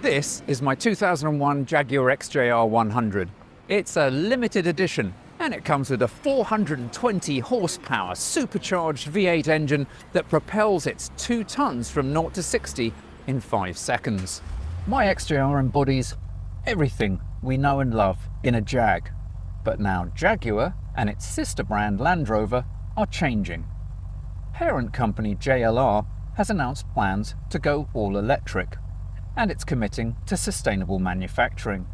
This is my 2001 Jaguar XJR 100. It's a limited edition and it comes with a 420 horsepower supercharged V8 engine that propels its 2 tons from 0 to 60 in 5 seconds. My XJR embodies everything we know and love in a Jag. But now Jaguar and its sister brand Land Rover are changing. Parent company JLR has announced plans to go all electric, and it's committing to sustainable manufacturing.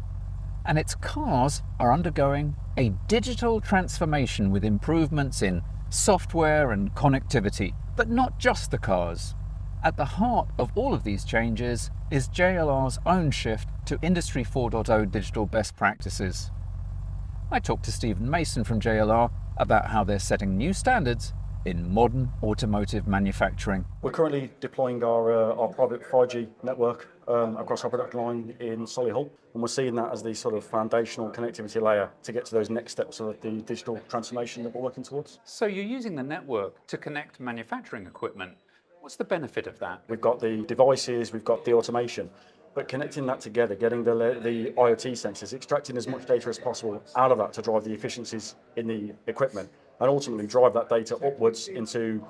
And its cars are undergoing a digital transformation with improvements in software and connectivity. But not just the cars. At the heart of all of these changes is JLR's own shift to Industry 4.0 digital best practices. I talked to Stephen Mason from JLR about how they're setting new standards in modern automotive manufacturing. We're currently deploying our private 5G network across our production line in Solihull, and we're seeing that as the sort of foundational connectivity layer to get to those next steps of the digital transformation that we're working towards. So you're using the network to connect manufacturing equipment. What's the benefit of that? We've got the devices, we've got the automation, but connecting that together, getting the IoT sensors, extracting as much data as possible out of that to drive the efficiencies in the equipment, and ultimately drive that data upwards into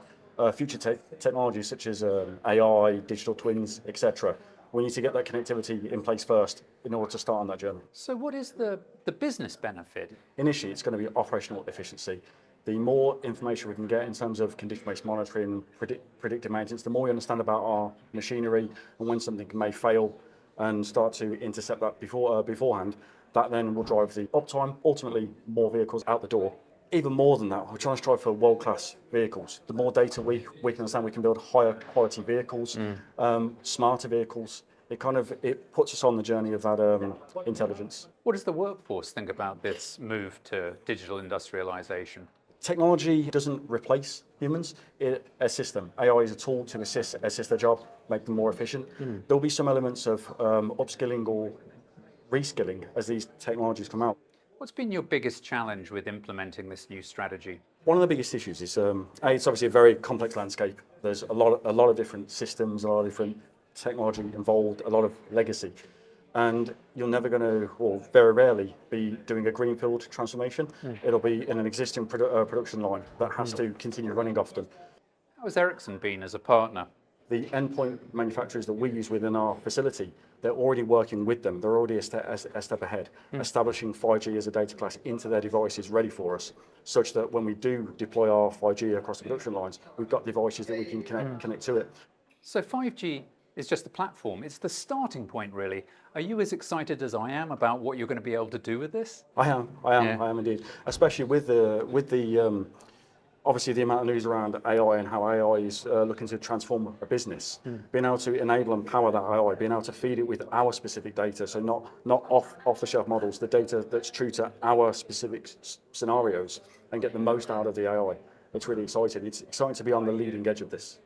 future technologies such as AI, digital twins, etc. We need to get that connectivity in place first in order to start on that journey. So what is the business benefit? Initially, it's going to be operational efficiency. The more information we can get in terms of condition-based monitoring, predictive maintenance, the more we understand about our machinery and when something may fail and start to intercept that beforehand, that then will drive the uptime, ultimately more vehicles out the door. Even more than that, we're trying to strive for world-class vehicles. The more data we can understand, we can build higher quality vehicles, smarter vehicles. It puts us on the journey of that intelligence. What does the workforce think about this move to digital industrialization? Technology doesn't replace humans, it assists them. AI is a tool to assist their job, make them more efficient. There'll be some elements of upskilling or reskilling as these technologies come out. What's been your biggest challenge with implementing this new strategy? One of the biggest issues is, it's obviously a very complex landscape. There's a lot of different systems, a lot of different technology involved, a lot of legacy. And you're never going to, or very rarely, be doing a greenfield transformation. It'll be in an existing production line that has to continue running often. How has Ericsson been as a partner? The endpoint manufacturers that we use within our facility, they're already working with them. They're already a step ahead, establishing 5G as a data class into their devices ready for us, such that when we do deploy our 5G across the production lines, we've got devices that we can connect to it. So 5G is just the platform. It's the starting point, really. Are you as excited as I am about what you're going to be able to do with this? I am indeed. Especially with the obviously the amount of news around AI and how AI is looking to transform a business. Being able to enable and power that AI, being able to feed it with our specific data, so not off-the-shelf models, the data that's true to our specific scenarios, and get the most out of the AI. It's really exciting. It's exciting to be on the leading edge of this.